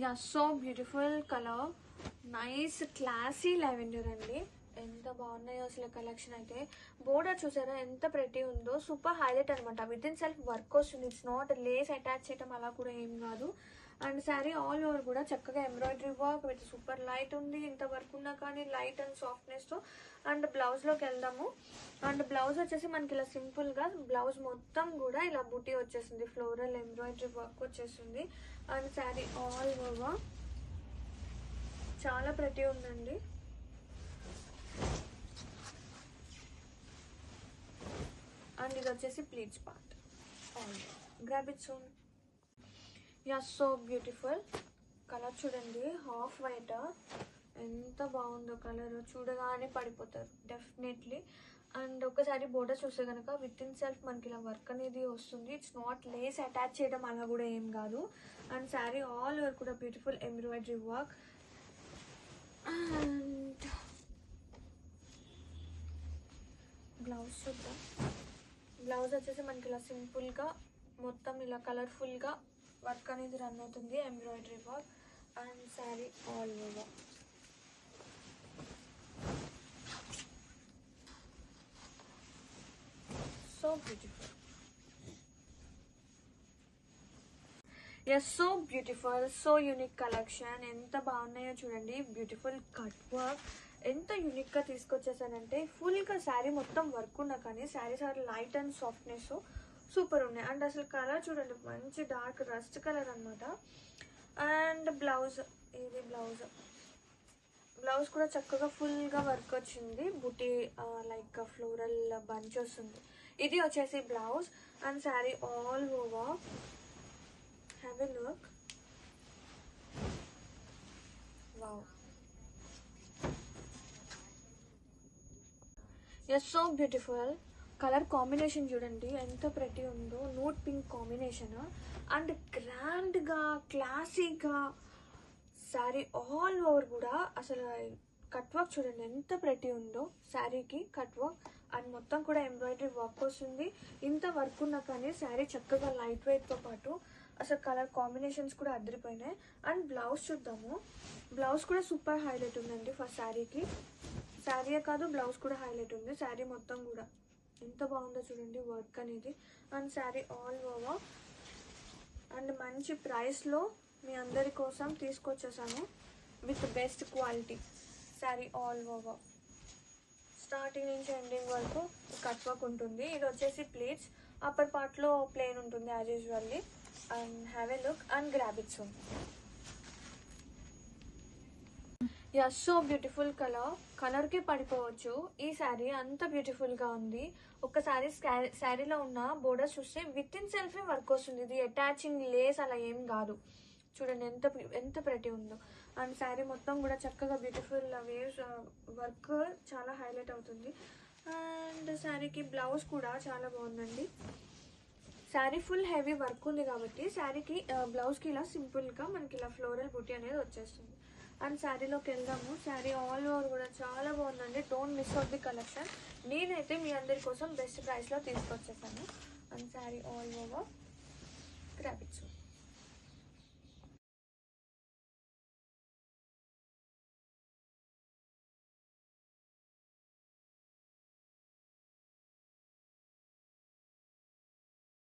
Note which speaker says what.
Speaker 1: Yeah so beautiful colour, nice classy lavender అండి. ఎంత బాగున్నాయో అసలు కలెక్షన్ అయితే. బోర్డర్ చూసారా ఎంత ప్రెటీ ఉందో, సూపర్ హైలైట్ అనమాట. విత్ ఇన్ సెల్ఫ్ వర్క్ వస్తుంది, ఇట్స్ నాట్ లేస్ అటాచ్ చేయటం అలా కూడా ఏం కాదు. అండ్ శారీ ఆల్ ఓవర్ కూడా చక్కగా embroidery work with super light ఉంది. ఇంత వర్క్ ఉన్నా కానీ లైట్ అండ్ సాఫ్ట్నెస్తో. అండ్ బ్లౌజ్లోకి వెళ్దాము. అండ్ బ్లౌజ్ వచ్చేసి మనకి ఇలా సింపుల్గా బ్లౌజ్ మొత్తం కూడా ఇలా బుటీ వచ్చేసింది, ఫ్లోరల్ ఎంబ్రాయిడరీ వర్క్ వచ్చేసింది. అండ్ శారీ ఆల్ ఓవర్ చాలా ప్రెటీ ఉందండి. అండ్ ఇది వచ్చేసి pleats part. Grab it soon. Ya so beautiful colour చూడండి, హాఫ్ వైట్. ఎంత బాగుందో కలర్, చూడగానే పడిపోతారు డెఫినెట్లీ. అండ్ ఒకసారి బోర్డర్ చూస్తే కనుక విత్ ఇన్ సెల్ఫ్ మనకి ఇలా వర్క్ అనేది వస్తుంది, ఇట్స్ నాట్ లేస్ అటాచ్ చేయడం అలా కూడా ఏం కాదు. అండ్ శారీ ఆల్ ఓవర్ కూడా beautiful embroidery work. And blouse చూద్దాం. బ్లౌజ్ వచ్చేసి మనకి ఇలా సింపుల్గా మొత్తం ఇలా కలర్ఫుల్గా వర్క్ అనేది రన్ అవుతుంది, embroidery work. And sari all over so beautiful. Yes so beautiful, so unique collection. ఎంత బాగున్నాయో చూడండి. బ్యూటిఫుల్ కట్ వర్క్ ఎంత యూనిక్గా తీసుకొచ్చేసానంటే, ఫుల్గా శారీ మొత్తం వర్క్ ఉన్నా కానీ saris are light and softness super ఉన్నాయి. అండ్ అసలు కలర్ చూడండి, మంచి డార్క్ రస్ట్ కలర్ అనమాట. అండ్ బ్లౌజ్, ఇది బ్లౌజ్ కూడా చక్కగా ఫుల్గా వర్క్ వచ్చింది, బుటీ లైక్ ఫ్లోరల్ బంచ్ వస్తుంది. ఇది వచ్చేసి blouse. And sari all over have a look. Wow, yes so beautiful. Colour combination చూడండి ఎంత ప్రెటీ ఉందో, నోట్ పింక్ కాంబినేషన్. అండ్ గ్రాండ్గా క్లాసీగా శారీ ఆల్ ఓవర్ కూడా అసలు కట్ వర్క్ చూడండి ఎంత ప్రెటీ ఉందో శారీకి కట్ వర్క్. అండ్ మొత్తం కూడా ఎంబ్రాయిడరీ వర్క్ వస్తుంది. ఇంత వర్క్ ఉన్నా కానీ శారీ చక్కగా లైట్ వెయిట్తో పాటు అసలు కలర్ కాంబినేషన్స్ కూడా అదిరిపోయినాయి. అండ్ బ్లౌజ్ చూద్దాము. బ్లౌజ్ కూడా సూపర్ హైలైట్ ఉందండి ఫస్ట్ శారీకి. శారీయే కాదు, బ్లౌజ్ కూడా హైలైట్ ఉంది. శారీ మొత్తం కూడా ఎంత బాగుందో చూడండి వర్క్ అనేది. And sari all over. And మంచి ప్రైస్లో మీ అందరి కోసం తీసుకొచ్చేసాను with best quality. Sari all over starting నుంచి ఎండింగ్ వరకు కట్ వర్క్ ఉంటుంది. ఇది వచ్చేసి ప్లీట్స్, అప్పర్ పార్ట్లో ప్లెయిన్ ఉంటుంది as usually. And have a look and grab it soon. Ya so beautiful కలర్కి పడిపోవచ్చు. ఈ శారీ అంత బ్యూటిఫుల్గా ఉంది. ఒక్కసారి శారీలో ఉన్న బోర్డర్ చూస్తే విత్ ఇన్ సెల్ఫే వర్క్ వస్తుంది, ఇది అటాచింగ్ లేస్ అలా ఏం కాదు. చూడండి ఎంత ప్రెటీ ఉందో. అండ్ శారీ మొత్తం కూడా చక్కగా బ్యూటిఫుల్ వేవ్స్ వర్క్ చాలా హైలైట్ అవుతుంది. అండ్ శారీకి బ్లౌజ్ కూడా చాలా బాగుందండి. శారీ ఫుల్ హెవీ వర్క్ ఉంది కాబట్టి శారీకి బ్లౌజ్కి ఇలా సింపుల్గా మనకి ఇలా ఫ్లోరల్ బుటీ అనేది వచ్చేస్తుంది. అండ్ శారీలోకి వెళ్దాము. శారీ ఆల్ ఓవర్ కూడా చాలా బాగుందండి. Don't miss out the collection. నేనైతే మీ అందరి కోసం బెస్ట్ ప్రైస్లో తీసుకొచ్చేసాను. And sari all over grab it soon.